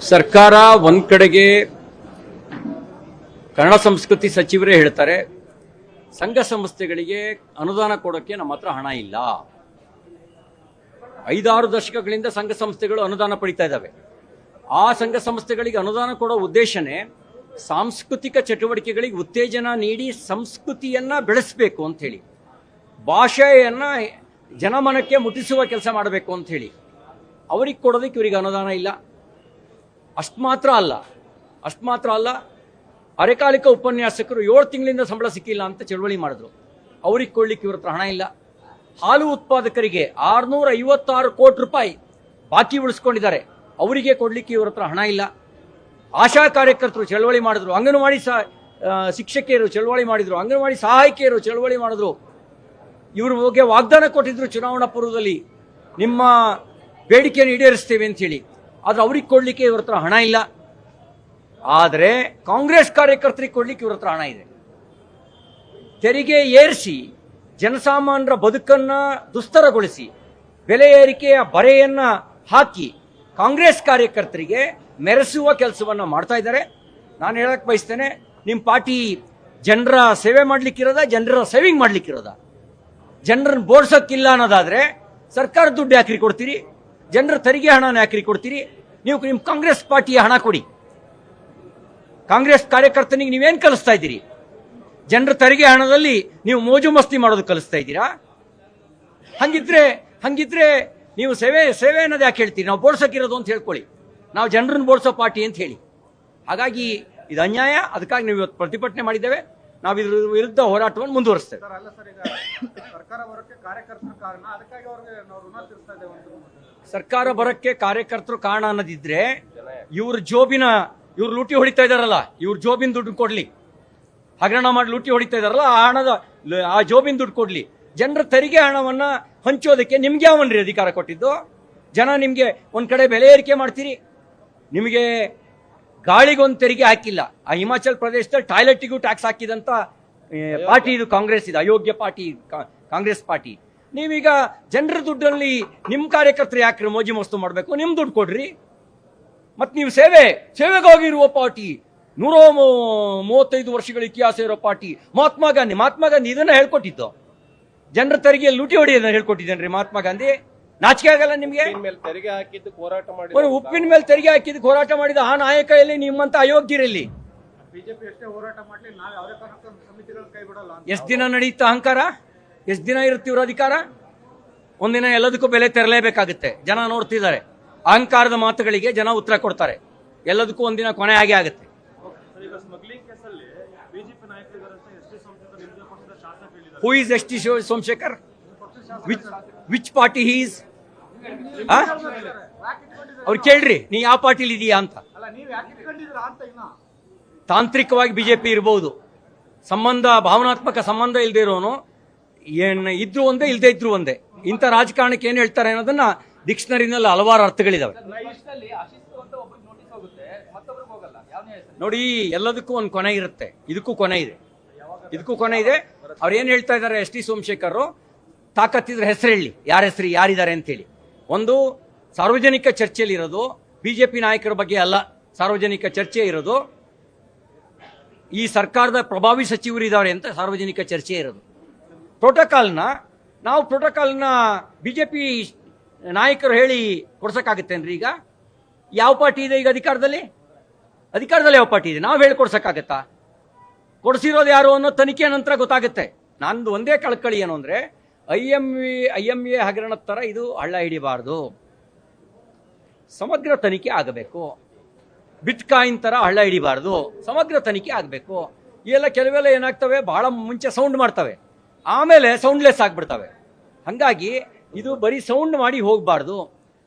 ಸರ್ಕಾರ ಒಂದ್ ಕಡೆಗೆ ಕನ್ನಡ ಸಂಸ್ಕೃತಿ ಸಚಿವರೇ ಹೇಳ್ತಾರೆ ಸಂಘ ಸಂಸ್ಥೆಗಳಿಗೆ ಅನುದಾನ ಕೊಡೋಕೆ ನಮ್ಮ ಹತ್ರ ಹಣ ಇಲ್ಲ. 5-6 ದಶಕಗಳಿಂದ ಸಂಘ ಸಂಸ್ಥೆಗಳು ಅನುದಾನ ಪಡಿತಾ ಇದ್ದಾವೆ. ಆ ಸಂಘ ಸಂಸ್ಥೆಗಳಿಗೆ ಅನುದಾನ ಕೊಡೋ ಉದ್ದೇಶನೇ ಸಾಂಸ್ಕೃತಿಕ ಚಟುವಟಿಕೆಗಳಿಗೆ ಉತ್ತೇಜನ ನೀಡಿ ಸಂಸ್ಕೃತಿಯನ್ನ ಬೆಳೆಸಬೇಕು ಅಂತ ಹೇಳಿ, ಭಾಷೆಯನ್ನ ಜನಮನಕ್ಕೆ ಮುಟ್ಟಿಸುವ ಕೆಲಸ ಮಾಡಬೇಕು ಅಂತ ಹೇಳಿ. ಅವ್ರಿಗೆ ಕೊಡೋದಕ್ಕೆ ಇವರಿಗೆ ಅನುದಾನ ಇಲ್ಲ. ಅಷ್ಟು ಮಾತ್ರ ಅಲ್ಲ, ಅರೆಕಾಲಿಕ ಉಪನ್ಯಾಸಕರು 7 ತಿಂಗಳಿಂದ ಸಂಬಳ ಸಿಕ್ಕಿಲ್ಲ ಅಂತ ಚಳವಳಿ ಮಾಡಿದ್ರು. ಅವ್ರಿಗೆ ಕೊಡ್ಲಿಕ್ಕೆ ಇವ್ರ ಹತ್ರ ಹಣ ಇಲ್ಲ. ಹಾಲು ಉತ್ಪಾದಕರಿಗೆ 656 ಕೋಟಿ ರೂಪಾಯಿ ಬಾಕಿ ಉಳಿಸ್ಕೊಂಡಿದ್ದಾರೆ, ಅವರಿಗೆ ಕೊಡ್ಲಿಕ್ಕೆ ಇವ್ರ ಹತ್ರ ಹಣ ಇಲ್ಲ. ಆಶಾ ಕಾರ್ಯಕರ್ತರು ಚಳವಳಿ ಮಾಡಿದ್ರು, ಅಂಗನವಾಡಿ ಶಿಕ್ಷಕಿಯರು ಚಳವಳಿ ಮಾಡಿದ್ರು, ಅಂಗನವಾಡಿ ಸಹಾಯಕಿಯರು ಚಳವಳಿ ಮಾಡಿದ್ರು. ಇವ್ರ ಬಗ್ಗೆ ವಾಗ್ದಾನ ಕೊಟ್ಟಿದ್ರು ಚುನಾವಣಾ ಪೂರ್ವದಲ್ಲಿ, ನಿಮ್ಮ ಬೇಡಿಕೆಯನ್ನು ಈಡೇರಿಸ್ತೇವೆ ಅಂತ ಹೇಳಿ. ಆದ್ರೆ ಅವ್ರಿಗೆ ಕೊಡ್ಲಿಕ್ಕೆ ಇವ್ರ ಹತ್ರ ಹಣ ಇಲ್ಲ. ಆದರೆ ಕಾಂಗ್ರೆಸ್ ಕಾರ್ಯಕರ್ತರಿಗೆ ಕೊಡ್ಲಿಕ್ಕೆ ಇವ್ರ ಹತ್ರ ಹಣ ಇದೆ. ತೆರಿಗೆ ಏರಿಸಿ ಜನಸಾಮಾನ್ಯರ ಬದುಕನ್ನ ದುಸ್ತರಗೊಳಿಸಿ ಬೆಲೆ ಏರಿಕೆಯ ಬರೆಯನ್ನ ಹಾಕಿ ಕಾಂಗ್ರೆಸ್ ಕಾರ್ಯಕರ್ತರಿಗೆ ಮೆರೆಸುವ ಕೆಲಸವನ್ನ ಮಾಡ್ತಾ ಇದ್ದಾರೆ. ನಾನು ಹೇಳಕ್ ಬಯಸ್ತೇನೆ, ನಿಮ್ಮ ಪಾರ್ಟಿ ಜನರ ಸೇವೆ ಮಾಡ್ಲಿಕ್ಕಿರೋದ, ಜನರ ಸೇವಿಂಗ್ ಮಾಡ್ಲಿಕ್ಕಿರೋದ? ಜನರನ್ನ ಬೋಡ್ಸಕ್ಕಿಲ್ಲ ಅನ್ನೋದಾದ್ರೆ ಸರ್ಕಾರ ದುಡ್ಡು ಯಾಕ್ರಿ ಕೊಡ್ತೀರಿ? ಜನರ ತೆರಿಗೆ ಹಣನ ಯಾಕ್ರಿ ಕೊಡ್ತೀರಿ? ನೀವು ನಿಮ್ಮ ಕಾಂಗ್ರೆಸ್ ಪಾರ್ಟಿಯ ಹಣ ಕೊಡಿ. ಕಾಂಗ್ರೆಸ್ ಕಾರ್ಯಕರ್ತನಿಗೆ ನೀವೇನ್ ಕಲಿಸ್ತಾ ಇದ್ದೀರಿ? ಜನರ ತೆರಿಗೆ ಹಣದಲ್ಲಿ ನೀವು ಮೋಜು ಮಸ್ತಿ ಮಾಡೋದು ಕಲಿಸ್ತಾ ಇದ್ದೀರಾ? ಹಂಗಿದ್ರೆ ನೀವು ಸೇವೆ ಅನ್ನೋದು ಯಾಕೆ ಹೇಳ್ತೀರಿ? ನಾವು ಬೋಡ್ಸಕ್ಕಿರೋದು ಅಂತ ಹೇಳ್ಕೊಳ್ಳಿ, ನಾವು ಜನರನ್ನ ಬೋಡ್ಸೋ ಪಾರ್ಟಿ ಅಂತ ಹೇಳಿ. ಹಾಗಾಗಿ ಇದು ಅನ್ಯಾಯ. ಅದಕ್ಕಾಗಿ ನಾವು ಇವತ್ತು ಪ್ರತಿಭಟನೆ ಮಾಡಿದ್ದೇವೆ. ನಾವು ಇದ್ರ ವಿರುದ್ಧ ಹೋರಾಟವನ್ನು ಮುಂದುವರಿಸ್ತೇವೆ. ಸರ್ಕಾರ ಬರಕ್ಕೆ ಕಾರ್ಯಕರ್ತರು ಕಾರಣ ಅನ್ನೋದಿದ್ರೆ ಇವ್ರು ಲೂಟಿ ಹೊಡಿತಾ ಇದಾರಲ್ಲ, ಇವ್ರ ಜೋಬಿನ ದುಡ್ಡು ಕೊಡ್ಲಿ. ಹಗರಣ ಮಾಡಿ ಲೂಟಿ ಹೊಡಿತಾ ಇದಾರಲ್ಲ, ಆ ಜೋಬಿನ ದುಡ್ಡು ಕೊಡ್ಲಿ. ಜನರ ತೆರಿಗೆ ಹಣವನ್ನ ಹಂಚೋದಕ್ಕೆ ನಿಮ್ಗೆ ಯಾವನ್ರಿ ಅಧಿಕಾರ ಕೊಟ್ಟಿದ್ದು? ಜನ ನಿಮ್ಗೆ ಒಂದ್ ಕಡೆ ಬೆಲೆ ಏರಿಕೆ ಮಾಡ್ತೀರಿ, ನಿಮಗೆ ಗಾಳಿಗೊಂದು ತೆರಿಗೆ ಹಾಕಿಲ್ಲ. ಆ ಹಿಮಾಚಲ್ ಪ್ರದೇಶದಲ್ಲಿ ಟಾಯ್ಲೆಟ್ಗೂ ಟ್ಯಾಕ್ಸ್ ಹಾಕಿದಂತ ಪಾರ್ಟಿ ಇದು ಕಾಂಗ್ರೆಸ್. ಇದು ಅಯೋಗ್ಯ ಪಾರ್ಟಿ ಕಾಂಗ್ರೆಸ್ ಪಾರ್ಟಿ. ನೀವೀಗ ಜನರ ದುಡ್ಡಲ್ಲಿ ನಿಮ್ ಕಾರ್ಯಕರ್ತರು ಯಾಕ್ರಿ ಮೋಜಿ ಮಸ್ತು ಮಾಡ್ಬೇಕು? ನಿಮ್ ದುಡ್ಡು ಕೊಡ್ರಿ. ಮತ್ ನೀವು ಸೇವೆಗಾಗಿ ಇರುವ ಪಾರ್ಟಿ, 135 ವರ್ಷಗಳ ಇತಿಹಾಸ ಇರೋ ಪಾರ್ಟಿ ಮಹಾತ್ಮ ಗಾಂಧಿ ಇದನ್ನ ಹೇಳ್ಕೊಟ್ಟಿದ್ದು. ಜನರ ತೆರಿಗೆಯಲ್ಲಿ ಲೂಟಿ ಹೊಡೆಯೋದನ್ನ ಹೇಳ್ಕೊಟ್ಟಿದ್ದೇನ್ರಿ ಮಹಾತ್ಮ ಗಾಂಧಿ? ನಾಚಿಕೆ ಆಗಲ್ಲ ನಿಮ್ಗೆ? ಉಪ್ಪಿನ ಮೇಲೆ ತೆರಿಗೆ ಹಾಕಿದ್ದಕ್ಕೆ ಹೋರಾಟ ಮಾಡಿದ ಆ ನಾಯಕ ಎಲ್ಲಿ? ನಿಮ್ಮಂತ ಅಯೋಗ್ಯರಲ್ಲಿ ಎಷ್ಟು ದಿನ ನಡೆಯುತ್ತ ಅಹಂಕಾರ? ಎಷ್ಟು ದಿನ ಇರುತ್ತೆ ಇವ್ರ ಅಧಿಕಾರ? ಒಂದಿನ ಎಲ್ಲದಕ್ಕೂ ಬೆಲೆ ತೆರಲೇಬೇಕಾಗುತ್ತೆ. ಜನ ನೋಡ್ತಿದ್ದಾರೆ. ಅಹಂಕಾರದ ಮಾತುಗಳಿಗೆ ಜನ ಉತ್ತರ ಕೊಡ್ತಾರೆ. ಎಲ್ಲದಕ್ಕೂ ಒಂದಿನ ಕೊನೆ ಆಗೇ ಆಗುತ್ತೆ. Who is S T Somashekar? Which party he is? ಅವ್ರು ಕೇಳ್ರಿ, ನೀ ಯಾವ ಪಾರ್ಟಿಲಿ ಇದೀಯಾ ಅಂತ. ತಾಂತ್ರಿಕವಾಗಿ ಬಿಜೆಪಿ ಇರಬಹುದು, ಭಾವನಾತ್ಮಕ ಸಂಬಂಧ ಇಲ್ಲದೆ ಇರೋನು ಇದ್ರು ಒಂದೇ, ಇಲ್ಲದೆ ಇದ್ರು ಒಂದೇ. ಇಂಥ ರಾಜಕಾರಣಕ್ಕೆ ಏನ್ ಹೇಳ್ತಾರೆ ಅನ್ನೋದನ್ನ ಡಿಕ್ಷನರಿನಲ್ಲಿ ಹಲವಾರು ಅರ್ಥಗಳಿದಾವೆ. ನೋಡಿ, ಎಲ್ಲದಕ್ಕೂ ಒಂದು ಕೊನೆ ಇರುತ್ತೆ. ಇದಕ್ಕೂ ಕೊನೆ ಇದೆ. ಅವ್ರು ಏನ್ ಹೇಳ್ತಾ ಇದ್ದಾರೆ ಎಸ್ ಟಿ ಸೋಮಶೇಖರ್? ತಾಕತ್ತಿದ್ರೆ ಹೆಸರು ಹೇಳಿ, ಯಾರಿದ್ದಾರೆ ಅಂತ ಹೇಳಿ. ಒಂದು ಸಾರ್ವಜನಿಕ ಚರ್ಚೆಯಲ್ಲಿ ಇರೋದು ಬಿಜೆಪಿ ನಾಯಕರ ಬಗ್ಗೆ ಅಲ್ಲ, ಸಾರ್ವಜನಿಕ ಚರ್ಚೆ ಇರೋದು ಈ ಸರ್ಕಾರದ ಪ್ರಭಾವಿ ಸಚಿವರು ಇದ್ದಾರೆ ಅಂತ ಸಾರ್ವಜನಿಕ ಚರ್ಚೆ ಇರೋದು. ಪ್ರೋಟೋಕಾಲ್ನ ಬಿಜೆಪಿ ನಾಯಕರು ಹೇಳಿ ಕೊಡ್ಸಕ್ಕಾಗತ್ತೇನ್ರಿ? ಈಗ ಯಾವ ಪಾರ್ಟಿ ಇದೆ ಈಗ ಅಧಿಕಾರದಲ್ಲಿ ಯಾವ ಪಾರ್ಟಿ ಇದೆ? ನಾವು ಹೇಳಿ ಕೊಡ್ಸಕ್ಕಾಗತ್ತಾ? ಕೊಡಿಸಿರೋದು ಯಾರು ಅನ್ನೋ ತನಿಖೆ ನಂತರ ಗೊತ್ತಾಗುತ್ತೆ. ನಂದು ಒಂದೇ ಕಳಕಳಿ ಏನು ಅಂದ್ರೆ, ಐಎಂಎ ಹಗರಣದ ತರ ಇದು ಹಳ್ಳ ಹಿಡಿಬಾರ್ದು, ಸಮಗ್ರ ತನಿಖೆ ಆಗಬೇಕು. ಬಿಟ್ಕಾಯಿನ್ ತರ ಹಳ್ಳ ಹಿಡಿಬಾರ್ದು, ಸಮಗ್ರ ತನಿಖೆ ಆಗಬೇಕು. ಇವೆಲ್ಲ ಕೆಲವೆಲ್ಲ ಏನಾಗ್ತವೆ, ಬಹಳ ಮುಂಚೆ ಸೌಂಡ್ ಮಾಡ್ತವೆ, ಆಮೇಲೆ ಸೌಂಡ್ಲೆಸ್ ಆಗ್ಬಿಡ್ತವೆ. ಹಂಗಾಗಿ ಇದು ಬರೀ ಸೌಂಡ್ ಮಾಡಿ ಹೋಗ್ಬಾರ್ದು.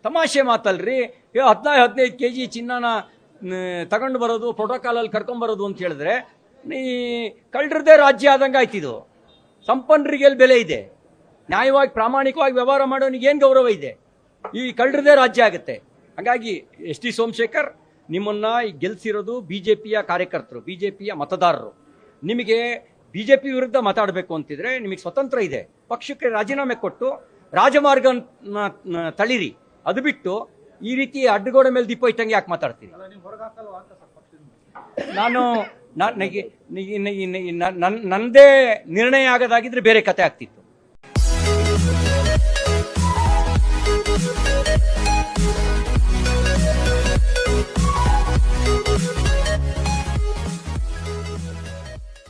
ತಮಾಷೆ ಮಾತಲ್ರಿ. 15 kg ಚಿನ್ನನ ತಗೊಂಡು ಬರೋದು, ಪ್ರೋಟೋಕಾಲಲ್ಲಿ ಕರ್ಕೊಂಡ್ಬರೋದು ಅಂತ ಹೇಳಿದ್ರೆ ಕಳ್ಳರದೇ ರಾಜ್ಯ ಆದಂಗೆ ಆಯ್ತಿದು. ಸಂಪನ್ನರಿಗೆ ಎಲ್ಲಿ ಬೆಲೆ ಇದೆ? ನ್ಯಾಯವಾಗಿ ಪ್ರಾಮಾಣಿಕವಾಗಿ ವ್ಯವಹಾರ ಮಾಡೋನಿಗೆ ಏನು ಗೌರವ ಇದೆ? ಈ ಕಳ್ಳರದೇ ರಾಜ್ಯ ಆಗುತ್ತೆ. ಹಾಗಾಗಿ ಎಸ್ ಟಿ ಸೋಮಶೇಖರ್, ನಿಮ್ಮನ್ನ ಗೆಲ್ಸಿರೋದು ಬಿಜೆಪಿಯ ಕಾರ್ಯಕರ್ತರು, ಬಿಜೆಪಿಯ ಮತದಾರರು. ನಿಮಗೆ ಬಿಜೆಪಿ ವಿರುದ್ಧ ಮಾತಾಡಬೇಕು ಅಂತಿದ್ರೆ ನಿಮಗೆ ಸ್ವತಂತ್ರ ಇದೆ. ಪಕ್ಷಕ್ಕೆ ರಾಜೀನಾಮೆ ಕೊಟ್ಟು ರಾಜಮಾರ್ಗ ತಳಿರಿ. ಅದು ಬಿಟ್ಟು ಈ ರೀತಿ ಅಡ್ಡಗೋಡೆ ಮೇಲೆ ದೀಪ ಇಟ್ಟಂಗೆ ಯಾಕೆ ಮಾತಾಡ್ತೀನಿ? ನಾನು ನನ್ನದೇ ನಿರ್ಣಯ ಆಗದಾಗಿದ್ರೆ ಬೇರೆ ಕತೆ ಆಗ್ತಿತ್ತು.